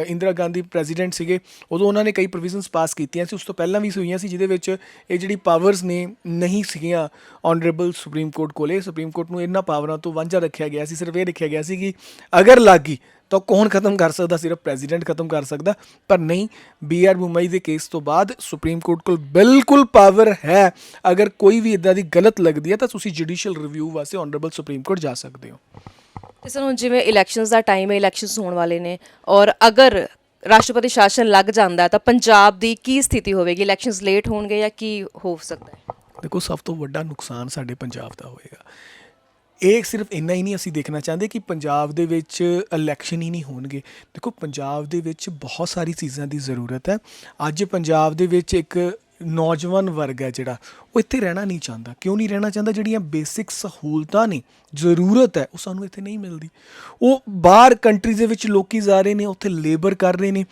ਇੰਦਰਾ ਗਾਂਧੀ ਪ੍ਰੈਜ਼ੀਡੈਂਟ ਸੀਗੇ, ਉਦੋਂ ਉਹਨਾਂ ਨੇ ਕਈ ਪ੍ਰੋਵੀਜ਼ਨਸ ਪਾਸ ਕੀਤੀਆਂ ਸੀ, ਉਸ ਤੋਂ ਪਹਿਲਾਂ ਵੀ ਹੋਈਆਂ ਸੀ, ਜਿਹਦੇ ਵਿੱਚ ਇਹ ਜਿਹੜੀ ਪਾਵਰਸ ਨੇ ਨਹੀਂ ਸੀਗੀਆਂ ਆਨਰੇਬਲ ਸੁਪਰੀਮ ਕੋਰਟ ਕੋਲੇ। ਸੁਪਰੀਮ ਕੋਰਟ ਨੂੰ ਇਹਨਾਂ ਪਾਵਰਾਂ ਤੋਂ ਵਾਂਝਾ ਰੱਖਿਆ ਗਿਆ ਸੀ। ਸਿਰਫ ਇਹ ਰੱਖਿਆ ਗਿਆ ਸੀ ਕਿ ਅਗਰ ਲੱਗ ਗਈ ਤਾਂ ਕੌਣ ਖਤਮ ਕਰ ਸਕਦਾ, ਸਿਰਫ ਪ੍ਰੈਜ਼ੀਡੈਂਟ ਖਤਮ ਕਰ ਸਕਦਾ। ਪਰ ਨਹੀਂ, BR ਮੁੰਬਈ ਦੇ ਕੇਸ ਤੋਂ ਬਾਅਦ ਸੁਪਰੀਮ ਕੋਰਟ ਕੋਲ ਬਿਲਕੁਲ ਪਾਵਰ ਹੈ। ਅਗਰ ਕੋਈ ਵੀ ਇੱਦਾਂ ਦੀ ਗਲਤ ਲੱਗਦੀ ਹੈ ਤਾਂ ਤੁਸੀਂ ਜੁਡੀਸ਼ੀਅਲ ਰਿਵਿਊ ਵਾਸਤੇ ਆਨਰੇਬਲ ਸੁਪਰੀਮ ਕੋਰਟ ਜਾ ਸਕਦੇ ਹੋ। ਤੇ ਸਰ ਹੁਣ ਜਿਵੇਂ ਇਲੈਕਸ਼ਨਸ ਦਾ ਟਾਈਮ ਹੈ, ਇਲੈਕਸ਼ਨਸ ਹੋਣ ਵਾਲੇ ਨੇ, ਔਰ ਅਗਰ ਰਾਸ਼ਟਰਪਤੀ ਸ਼ਾਸਨ ਲੱਗ ਜਾਂਦਾ ਤਾਂ ਪੰਜਾਬ ਦੀ ਕੀ ਸਥਿਤੀ ਹੋਵੇਗੀ? ਇਲੈਕਸ਼ਨਸ ਲੇਟ ਹੋਣਗੇ ਜਾਂ ਕੀ ਹੋ ਸਕਦਾ ਹੈ? ਦੇਖੋ ਸਭ ਤੋਂ ਵੱਡਾ ਨੁਕਸਾਨ ਸਾਡੇ ਪੰਜਾਬ ਦਾ ਹੋਏਗਾ। ਇਹ ਸਿਰਫ ਇੰਨਾ ਹੀ ਨਹੀਂ ਅਸੀਂ ਦੇਖਣਾ ਚਾਹੁੰਦੇ ਕਿ ਪੰਜਾਬ ਦੇ ਵਿੱਚ ਇਲੈਕਸ਼ਨ ਹੀ ਨਹੀਂ ਹੋਣਗੇ। ਦੇਖੋ ਪੰਜਾਬ ਦੇ ਵਿੱਚ ਬਹੁਤ ਸਾਰੀ ਚੀਜ਼ਾਂ ਦੀ ਜ਼ਰੂਰਤ ਹੈ। ਅੱਜ ਪੰਜਾਬ ਦੇ ਵਿੱਚ ਇੱਕ ਨੌਜਵਾਨ ਵਰਗ ਹੈ ਜਿਹੜਾ ਉਹ ਇੱਥੇ ਰਹਿਣਾ ਨਹੀਂ ਚਾਹੁੰਦਾ। ਕਿਉਂ ਨਹੀਂ ਰਹਿਣਾ ਚਾਹੁੰਦਾ? ਜਿਹੜੀਆਂ ਬੇਸਿਕ ਸਹੂਲਤਾਂ ਨੇ, ਜ਼ਰੂਰਤ ਹੈ, ਉਹ ਸਾਨੂੰ ਇੱਥੇ ਨਹੀਂ ਮਿਲਦੀ। ਉਹ ਬਾਹਰ ਕੰਟਰੀਜ਼ ਦੇ ਵਿੱਚ ਲੋਕੀ ਜਾ ਰਹੇ ਨੇ, ਉੱਥੇ ਲੇਬਰ ਕਰ ਰਹੇ ਨੇ।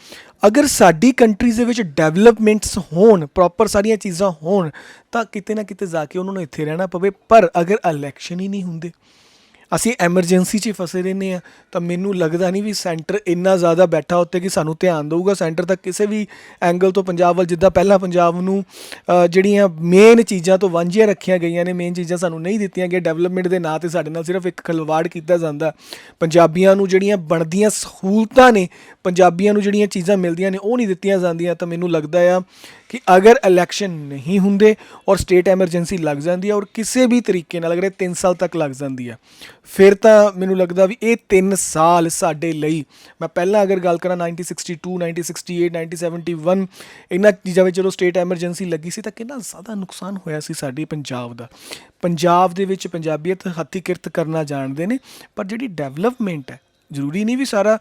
ਅਗਰ ਸਾਡੀ ਕੰਟਰੀਜ਼ ਦੇ ਵਿੱਚ ਡਿਵੈਲਪਮੈਂਟਸ ਹੋਣ, ਪ੍ਰੋਪਰ ਸਾਰੀਆਂ ਚੀਜ਼ਾਂ ਹੋਣ, ਤਾਂ ਕਿਤੇ ਨਾ ਕਿਤੇ ਜਾ ਕੇ ਉਹਨਾਂ ਨੂੰ ਇੱਥੇ ਰਹਿਣਾ ਪਵੇ। ਪਰ ਅਗਰ ਇਲੈਕਸ਼ਨ ਹੀ ਨਹੀਂ ਹੁੰਦੇ, ਅਸੀਂ ਐਮਰਜੈਂਸੀ 'ਚ ਹੀ ਫਸੇ ਰਹਿੰਦੇ ਹਾਂ, ਤਾਂ ਮੈਨੂੰ ਲੱਗਦਾ ਨਹੀਂ ਵੀ ਸੈਂਟਰ ਇੰਨਾ ਜ਼ਿਆਦਾ ਬੈਠਾ ਉੱਤੇ ਕਿ ਸਾਨੂੰ ਧਿਆਨ ਦੇਊਗਾ। ਸੈਂਟਰ ਤਾਂ ਕਿਸੇ ਵੀ ਐਂਗਲ ਤੋਂ ਪੰਜਾਬ ਵੱਲ, ਜਿੱਦਾਂ ਪਹਿਲਾਂ ਪੰਜਾਬ ਨੂੰ ਜਿਹੜੀਆਂ ਮੇਨ ਚੀਜ਼ਾਂ ਤੋਂ ਵਾਂਝੀਆਂ ਰੱਖੀਆਂ ਗਈਆਂ ਨੇ, ਮੇਨ ਚੀਜ਼ਾਂ ਸਾਨੂੰ ਨਹੀਂ ਦਿੱਤੀਆਂ ਗਈਆਂ। ਡਿਵੈਲਪਮੈਂਟ ਦੇ ਨਾਂ 'ਤੇ ਸਾਡੇ ਨਾਲ ਸਿਰਫ ਇੱਕ ਖਿਲਵਾੜ ਕੀਤਾ ਜਾਂਦਾ। ਪੰਜਾਬੀਆਂ ਨੂੰ ਜਿਹੜੀਆਂ ਬਣਦੀਆਂ ਸਹੂਲਤਾਂ ਨੇ, ਪੰਜਾਬੀਆਂ ਨੂੰ ਜਿਹੜੀਆਂ ਚੀਜ਼ਾਂ ਮਿਲਦੀਆਂ ਨੇ, ਉਹ ਨਹੀਂ ਦਿੱਤੀਆਂ ਜਾਂਦੀਆਂ। ਤਾਂ ਮੈਨੂੰ ਲੱਗਦਾ ਆ ਕਿ ਅਗਰ ਇਲੈਕਸ਼ਨ ਨਹੀਂ ਹੁੰਦੇ ਔਰ ਸਟੇਟ ਐਮਰਜੈਂਸੀ ਲੱਗ ਜਾਂਦੀ ਹੈ, ਔਰ ਕਿਸੇ ਵੀ ਤਰੀਕੇ ਨਾਲ ਅਗਰ ਇਹ 3 ਸਾਲ ਤੱਕ ਲੱਗ ਜਾਂਦੀ ਹੈ, ਫਿਰ ਤਾਂ ਮੈਨੂੰ ਲੱਗਦਾ ਵੀ ਇਹ 3 ਸਾਲ ਸਾਡੇ ਲਈ, ਮੈਂ ਪਹਿਲਾਂ ਅਗਰ ਗੱਲ ਕਰਾਂ 1962, 1968, 1971, ਇਹਨਾਂ ਚੀਜ਼ਾਂ ਵਿੱਚ ਜਦੋਂ ਸਟੇਟ ਐਮਰਜੈਂਸੀ ਲੱਗੀ ਸੀ ਤਾਂ ਕਿੰਨਾ ਜ਼ਿਆਦਾ ਨੁਕਸਾਨ ਹੋਇਆ ਸੀ ਸਾਡੇ ਪੰਜਾਬ ਦਾ। ਪੰਜਾਬ ਦੇ ਵਿੱਚ ਪੰਜਾਬੀਅਤ ਹੱਥੀਂ ਕਿਰਤ ਕਰਨਾ ਜਾਣਦੇ ਨੇ, ਪਰ ਜਿਹੜੀ ਡਿਵੈਲਪਮੈਂਟ ਹੈ, ਜ਼ਰੂਰੀ ਨਹੀਂ ਵੀ ਸਾਰਾ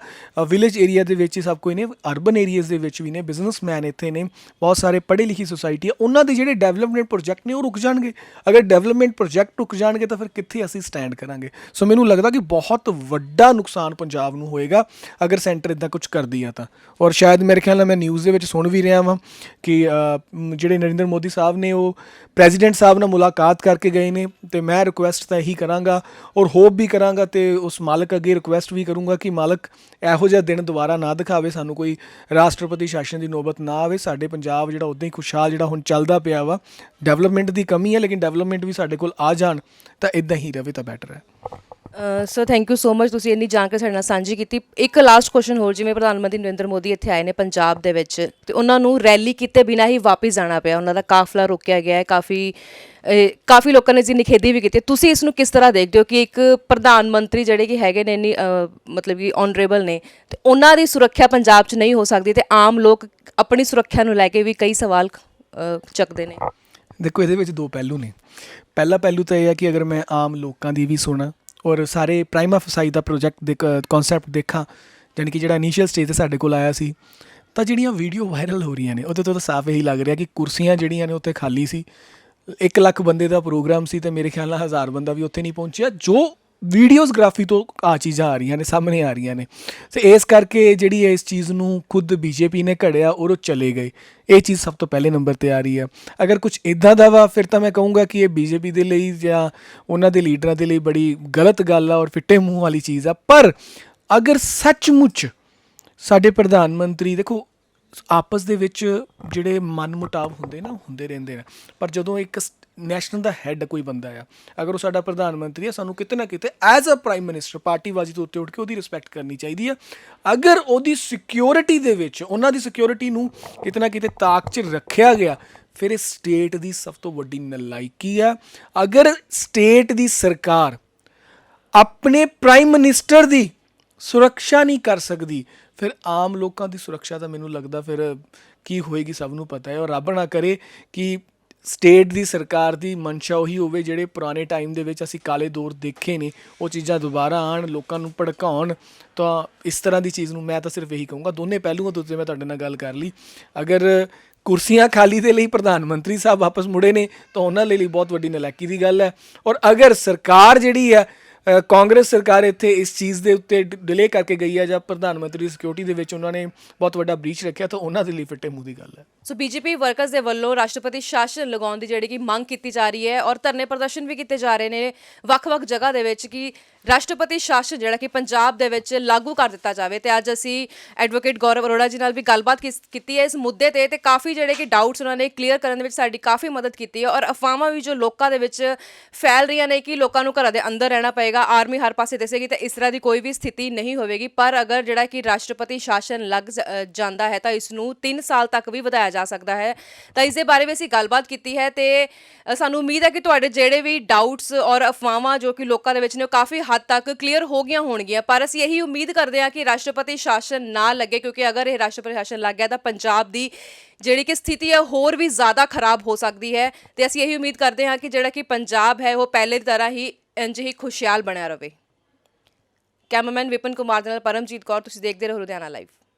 ਵਿਲੇਜ ਏਰੀਆ ਦੇ ਵਿੱਚ ਹੀ ਸਭ ਕੋਈ ਨੇ, ਅਰਬਨ ਏਰੀਆਜ਼ ਦੇ ਵਿੱਚ ਵੀ ਨੇ, ਬਿਜ਼ਨਸਮੈਨ ਇੱਥੇ ਨੇ, ਬਹੁਤ ਸਾਰੇ ਪੜ੍ਹੇ ਲਿਖੀ ਸੁਸਾਇਟੀ ਆ, ਉਹਨਾਂ ਦੇ ਜਿਹੜੇ ਡਿਵੈਲਪਮੈਂਟ ਪ੍ਰੋਜੈਕਟ ਨੇ ਉਹ ਰੁਕ ਜਾਣਗੇ। ਅਗਰ ਡਿਵੈਲਪਮੈਂਟ ਪ੍ਰੋਜੈਕਟ ਰੁਕ ਜਾਣਗੇ ਤਾਂ ਫਿਰ ਕਿੱਥੇ ਅਸੀਂ ਸਟੈਂਡ ਕਰਾਂਗੇ? ਸੋ ਮੈਨੂੰ ਲੱਗਦਾ ਕਿ ਬਹੁਤ ਵੱਡਾ ਨੁਕਸਾਨ ਪੰਜਾਬ ਨੂੰ ਹੋਏਗਾ ਅਗਰ ਸੈਂਟਰ ਇੱਦਾਂ ਕੁਝ ਕਰਦੀ ਆ ਤਾਂ। ਔਰ ਸ਼ਾਇਦ ਮੇਰੇ ਖਿਆਲ ਨਾਲ ਮੈਂ ਨਿਊਜ਼ ਦੇ ਵਿੱਚ ਸੁਣ ਵੀ ਰਿਹਾ ਵਾਂ ਕਿ ਜਿਹੜੇ ਨਰਿੰਦਰ ਮੋਦੀ ਸਾਹਿਬ ਨੇ ਉਹ ਪ੍ਰੈਜ਼ੀਡੈਂਟ ਸਾਹਿਬ ਨਾਲ ਮੁਲਾਕਾਤ ਕਰਕੇ ਗਏ ਨੇ, ਅਤੇ ਮੈਂ ਰਿਕੁਐਸਟ ਤਾਂ ਇਹੀ ਕਰਾਂਗਾ ਔਰ ਹੋਪ ਵੀ ਕਰਾਂਗਾ ਅਤੇ ਉਸ ਮਾਲਕ ਅੱਗੇ ਰਿਕੁਐਸਟ ਵੀ ਕਰੂੰਗਾ ਕਿ ਮਾਲਕ ਇਹੋ ਜਿਹਾ ਦਿਨ ਦੁਬਾਰਾ ਨਾ ਦਿਖਾਵੇ, ਸਾਨੂੰ ਕੋਈ ਰਾਸ਼ਟਰਪਤੀ ਸ਼ਾਸਨ ਦੀ ਨੌਬਤ ਨਾ ਆਵੇ। ਸਾਡੇ ਪੰਜਾਬ ਜਿਹੜਾ ਉੱਦਾਂ ਹੀ ਖੁਸ਼ਹਾਲ ਜਿਹੜਾ ਹੁਣ ਚੱਲਦਾ ਪਿਆ ਵਾ, ਡਿਵੈਲਪਮੈਂਟ ਦੀ ਕਮੀ ਹੈ, ਲੇਕਿਨ ਡਿਵੈਲਪਮੈਂਟ ਵੀ ਸਾਡੇ ਕੋਲ ਆ ਜਾਣ ਤਾਂ ਇੱਦਾਂ ਹੀ ਰਵੇ ਤਾਂ ਬੈਟਰ ਹੈ। Sir thank you so much, ਤੁਸੀਂ ਇੰਨੀ ਜਾਣਕਾਰੀ ਸਾਡੇ ਨਾਲ ਸਾਂਝੀ ਕੀਤੀ। ਇੱਕ ਲਾਸਟ ਕੁਐਸਚਨ ਹੋਰ, ਜਿਵੇਂ ਪ੍ਰਧਾਨ ਮੰਤਰੀ ਨਰਿੰਦਰ ਮੋਦੀ ਇੱਥੇ ਆਏ ਨੇ ਪੰਜਾਬ ਦੇ ਵਿੱਚ, ਤੇ ਉਹਨਾਂ ਨੂੰ ਰੈਲੀ ਕੀਤੇ ਬਿਨਾਂ ਹੀ ਵਾਪਸ ਜਾਣਾ ਪਿਆ, ਉਹਨਾਂ ਦਾ ਕਾਫਲਾ ਰੋਕਿਆ ਗਿਆ ਹੈ, ਕਾਫੀ ਲੋਕਾਂ ਨੇ ਇਸ ਦੀ ਨਿਖੇਧੀ ਵੀ ਕੀਤੀ। ਤੁਸੀਂ ਇਸ ਨੂੰ ਕਿਸ ਤਰ੍ਹਾਂ ਦੇਖਦੇ ਹੋ ਕਿ ਇੱਕ ਪ੍ਰਧਾਨ ਮੰਤਰੀ ਜਿਹੜੇ ਕਿ ਹੈਗੇ ਨੇ ਇੰਨੀ ਮਤਲਬ ਕਿ ਆਨਰੇਬਲ ਨੇ, ਤੇ ਉਹਨਾਂ ਦੀ ਸੁਰੱਖਿਆ ਪੰਜਾਬ 'ਚ ਨਹੀਂ ਹੋ ਸਕਦੀ, ਤੇ ਆਮ ਲੋਕ ਆਪਣੀ ਸੁਰੱਖਿਆ ਨੂੰ ਲੈ ਕੇ ਵੀ ਕਈ ਸਵਾਲ ਚੱਕਦੇ ਨੇ? ਦੇਖੋ ਇਹਦੇ ਵਿੱਚ ਦੋ ਪਹਿਲੂ ਨੇ। ਪਹਿਲਾ ਪਹਿਲੂ ਤਾਂ ਇਹ ਹੈ ਕਿ ਅਗਰ ਮੈਂ ਆਮ ਲੋਕਾਂ ਦੀ ਵੀ ਸੁਣਾ ਔਰ ਸਾਰੇ ਪ੍ਰਾਈਮਾ ਫਸਾਈ ਦਾ ਪ੍ਰੋਜੈਕਟ ਦੇ ਕਨਸੈਪਟ ਦੇਖਾਂ, ਜਾਣੀ ਕਿ ਜਿਹੜਾ ਇਨੀਸ਼ੀਅਲ ਸਟੇਜ 'ਤੇ ਸਾਡੇ ਕੋਲ ਆਇਆ ਸੀ, ਤਾਂ ਜਿਹੜੀਆਂ ਵੀਡੀਓ ਵਾਇਰਲ ਹੋ ਰਹੀਆਂ ਨੇ ਉਹਦੇ ਤੋਂ ਤਾਂ ਸਾਫ਼ ਇਹੀ ਲੱਗ ਰਿਹਾ ਕਿ ਕੁਰਸੀਆਂ ਜਿਹੜੀਆਂ ਨੇ ਉੱਥੇ ਖਾਲੀ ਸੀ। 1 ਲੱਖ ਬੰਦੇ ਦਾ ਪ੍ਰੋਗਰਾਮ ਸੀ ਅਤੇ ਮੇਰੇ ਖਿਆਲ ਨਾਲ 1000 ਬੰਦਾ ਵੀ ਉੱਥੇ ਨਹੀਂ ਪਹੁੰਚਿਆ। ਜੋ ਵੀਡੀਓਜ਼ਗ੍ਰਾਫੀ ਤੋਂ ਆ ਚੀਜ਼ਾਂ ਆ ਰਹੀਆਂ ਨੇ, ਸਾਹਮਣੇ ਆ ਰਹੀਆਂ ਨੇ, ਅਤੇ ਇਸ ਕਰਕੇ ਜਿਹੜੀ ਇਸ ਚੀਜ਼ ਨੂੰ ਖੁਦ BJP ਨੇ ਘੜਿਆ ਔਰ ਉਹ ਚਲੇ ਗਏ। ਇਹ ਚੀਜ਼ ਸਭ ਤੋਂ ਪਹਿਲੇ ਨੰਬਰ 'ਤੇ ਆ ਰਹੀ ਹੈ। ਅਗਰ ਕੁਝ ਇੱਦਾਂ ਦਾ ਵਾ ਫਿਰ ਤਾਂ ਮੈਂ ਕਹੂੰਗਾ ਕਿ ਇਹ BJP ਦੇ ਲਈ ਜਾਂ ਉਹਨਾਂ ਦੇ ਲੀਡਰਾਂ ਦੇ ਲਈ ਬੜੀ ਗਲਤ ਗੱਲ ਆ ਔਰ ਫਿੱਟੇ ਮੂੰਹ ਵਾਲੀ ਚੀਜ਼ ਆ। ਪਰ ਅਗਰ ਸੱਚਮੁੱਚ ਸਾਡੇ ਪ੍ਰਧਾਨ ਮੰਤਰੀ, ਦੇਖੋ ਆਪਸ ਦੇ ਵਿੱਚ ਜਿਹੜੇ ਮਨਮੁਟਾਵ ਹੁੰਦੇ ਨਾ, ਹੁੰਦੇ ਰਹਿੰਦੇ ਨੇ, ਪਰ ਜਦੋਂ ਇੱਕ ਨੈਸ਼ਨਲ ਦਾ ਹੈੱਡ ਕੋਈ ਬੰਦਾ ਆ, ਅਗਰ ਉਹ ਸਾਡਾ ਪ੍ਰਧਾਨ ਮੰਤਰੀ ਆ, ਸਾਨੂੰ ਕਿਤੇ ਨਾ ਕਿਤੇ ਐਜ਼ ਅ ਪ੍ਰਾਈਮ ਮਿਨਿਸਟਰ ਪਾਰਟੀਬਾਜ਼ੀ ਤੋਂ ਉੱਤੇ ਉੱਠ ਕੇ ਉਹਦੀ ਰਿਸਪੈਕਟ ਕਰਨੀ ਚਾਹੀਦੀ ਆ। ਅਗਰ ਉਹਦੀ ਸਿਕਿਉਰਿਟੀ ਦੇ ਵਿੱਚ, ਉਹਨਾਂ ਦੀ ਸਿਕਿਉਰਿਟੀ ਨੂੰ ਕਿਤੇ ਨਾ ਕਿਤੇ ਤਾਕ 'ਚ ਰੱਖਿਆ ਗਿਆ, ਫਿਰ ਇਹ ਸਟੇਟ ਦੀ ਸਭ ਤੋਂ ਵੱਡੀ ਨਲਾਇਕੀ ਆ। ਅਗਰ ਸਟੇਟ ਦੀ ਸਰਕਾਰ ਆਪਣੇ ਪ੍ਰਾਈਮ ਮਿਨਿਸਟਰ ਦੀ ਸੁਰੱਖਿਆ ਨਹੀਂ ਕਰ ਸਕਦੀ, ਫਿਰ ਆਮ ਲੋਕਾਂ ਦੀ ਸੁਰੱਖਿਆ ਤਾਂ ਮੈਨੂੰ ਲੱਗਦਾ ਫਿਰ ਕੀ ਹੋਏਗੀ ਸਭ ਨੂੰ ਪਤਾ ਹੈ। ਔਰ ਰੱਬ ਨਾ ਕਰੇ ਕਿ ਸਟੇਟ ਦੀ ਸਰਕਾਰ ਦੀ ਮਨਸ਼ਾ ਉਹੀ ਹੋਵੇ ਜਿਹੜੇ ਪੁਰਾਣੇ ਟਾਈਮ ਦੇ ਵਿੱਚ ਅਸੀਂ ਕਾਲੇ ਦੌਰ ਦੇਖੇ ਨੇ, ਉਹ ਚੀਜ਼ਾਂ ਦੁਬਾਰਾ ਆਉਣ, ਲੋਕਾਂ ਨੂੰ ਭੜਕਾਉਣ। ਤਾਂ ਇਸ ਤਰ੍ਹਾਂ ਦੀ ਚੀਜ਼ ਨੂੰ ਮੈਂ ਤਾਂ ਸਿਰਫ ਇਹੀ ਕਹੂੰਗਾ। ਦੋਨੇ ਪਹਿਲੂਆਂ ਦੇ ਉੱਤੇ ਮੈਂ ਤੁਹਾਡੇ ਨਾਲ ਗੱਲ ਕਰ ਲਈ। ਅਗਰ ਕੁਰਸੀਆਂ ਖਾਲੀ ਦੇ ਲਈ ਪ੍ਰਧਾਨ ਮੰਤਰੀ ਸਾਹਿਬ ਵਾਪਸ ਮੁੜੇ ਨੇ ਤਾਂ ਉਹਨਾਂ ਲਈ ਬਹੁਤ ਵੱਡੀ ਨਲਾਇਕੀ ਦੀ ਗੱਲ ਹੈ। ਔਰ ਅਗਰ ਸਰਕਾਰ ਜਿਹੜੀ ਹੈ, ਕਾਂਗਰਸ ਸਰਕਾਰ ਇੱਥੇ ਇਸ ਚੀਜ਼ ਦੇ ਉੱਤੇ ਡਿਲੇ ਕਰਕੇ ਗਈ ਹੈ ਜਾਂ ਪ੍ਰਧਾਨ ਮੰਤਰੀ ਦੀ ਸਿਕਿਉਰਿਟੀ ਦੇ ਵਿੱਚ ਉਹਨਾਂ ਨੇ ਬਹੁਤ ਵੱਡਾ ਬ੍ਰੀਚ ਰੱਖਿਆ, ਤਾਂ ਉਹਨਾਂ ਦੇ ਲਈ ਫਿੱਟੇ ਮੂੰਹ ਦੀ ਗੱਲ ਹੈ। ਸੋ BJP ਵਰਕਰਸ ਦੇ ਵੱਲੋਂ ਰਾਸ਼ਟਰਪਤੀ ਸ਼ਾਸਨ ਲਗਾਉਣ ਦੀ ਜਿਹੜੀ ਕਿ ਮੰਗ ਕੀਤੀ ਜਾ ਰਹੀ ਹੈ, ਔਰ ਧਰਨੇ ਪ੍ਰਦਰਸ਼ਨ ਵੀ ਕੀਤੇ ਜਾ ਰਹੇ ਨੇ ਵੱਖ-ਵੱਖ ਜਗ੍ਹਾ ਦੇ ਵਿੱਚ ਕਿ ਰਾਸ਼ਟਰਪਤੀ ਸ਼ਾਸਨ ਜਿਹੜਾ ਕਿ ਪੰਜਾਬ ਦੇ ਵਿੱਚ ਲਾਗੂ ਕਰ ਦਿੱਤਾ ਜਾਵੇ। ਤੇ ਅੱਜ ਅਸੀਂ ਐਡਵੋਕੇਟ ਗੌਰਵ ਅਰੋੜਾ ਜੀ ਨਾਲ ਵੀ ਗੱਲਬਾਤ ਕੀਤੀ ਹੈ ਇਸ ਮੁੱਦੇ ਤੇ ਕਾਫੀ ਜਿਹੜੇ ਕਿ ਡਾਊਟਸ ਉਹਨਾਂ ਨੇ ਕਲੀਅਰ ਕਰਨ ਦੇ ਵਿੱਚ ਸਾਡੀ ਕਾਫੀ ਮਦਦ ਕੀਤੀ ਹੈ। ਔਰ ਅਫਵਾਹਾਂ ਵੀ ਜੋ ਲੋਕਾਂ ਦੇ ਵਿੱਚ ਫੈਲ ਰਹੀਆਂ ਨੇ ਕਿ ਲੋਕਾਂ ਨੂੰ ਘਰਾਂ ਦੇ ਅੰਦਰ ਰਹਿਣਾ ਪਏਗਾ, ਜਾਏਗਾ, ਆਰਮੀ ਹਰ ਪਾਸੇ ਦਿਸੇਗੀ ਤਾਂ ਇਸ ਤਰ੍ਹਾਂ ਦੀ ਕੋਈ ਵੀ ਸਥਿਤੀ ਨਹੀਂ ਹੋਵੇਗੀ। ਪਰ ਅਗਰ ਜਿਹੜਾ ਕਿ ਰਾਸ਼ਟਰਪਤੀ ਸ਼ਾਸਨ ਲੱਗ ਜਾਂਦਾ ਹੈ ਤਾਂ ਇਸ ਨੂੰ 3 ਸਾਲ ਤੱਕ ਵੀ ਵਧਾਇਆ ਜਾ ਸਕਦਾ ਹੈ। ਤਾਂ ਇਸ ਦੇ ਬਾਰੇ ਵੀ ਅਸੀਂ ਗੱਲਬਾਤ ਕੀਤੀ ਹੈ ਤੇ ਸਾਨੂੰ ਉਮੀਦ ਹੈ ਕਿ ਤੁਹਾਡੇ ਜਿਹੜੇ ਵੀ ਡਾਊਟਸ ਔਰ ਅਫਵਾਹਾਂ ਜੋ ਕਿ ਲੋਕਾਂ ਦੇ ਵਿੱਚ ਨੇ ਉਹ ਕਾਫੀ ਹੱਦ ਤੱਕ ਕਲੀਅਰ ਹੋ ਗਈਆਂ ਹੋਣਗੀਆਂ। ਪਰ ਅਸੀਂ ਇਹੀ ਉਮੀਦ ਕਰਦੇ ਹਾਂ ਕਿ ਰਾਸ਼ਟਰਪਤੀ ਸ਼ਾਸਨ ਨਾ ਲੱਗੇ, ਕਿਉਂਕਿ ਅਗਰ ਇਹ ਰਾਸ਼ਟਰਪਤੀ ਸ਼ਾਸਨ ਲੱਗ ਗਿਆ ਤਾਂ ਪੰਜਾਬ ਦੀ ਜਿਹੜੀ ਕਿ ਸਥਿਤੀ ਹੈ ਹੋਰ ਵੀ ਜ਼ਿਆਦਾ ਖਰਾਬ ਹੋ ਸਕਦੀ ਹੈ। ਤੇ ਅਸੀਂ ਇਹੀ ਉਮੀਦ ਕਰਦੇ ਹਾਂ ਕਿ ਜਿਹੜਾ ਕਿ ਪੰਜਾਬ ਹੈ ਉਹ ਪਹਿਲੇ ਦੀ ਤਰ੍ਹਾਂ ਹੀ ਇੰਝ ਹੀ ਖੁਸ਼ਹਾਲ ਬਣਿਆ ਰਹੇ। ਕੈਮਰਾਮੈਨ ਵਿਪਨ ਕੁਮਾਰ ਦੇ ਨਾਲ ਪਰਮਜੀਤ ਕੌਰ, ਤੁਸੀਂ ਦੇਖਦੇ ਰਹੋ ਲੁਧਿਆਣਾ ਲਾਈਵ।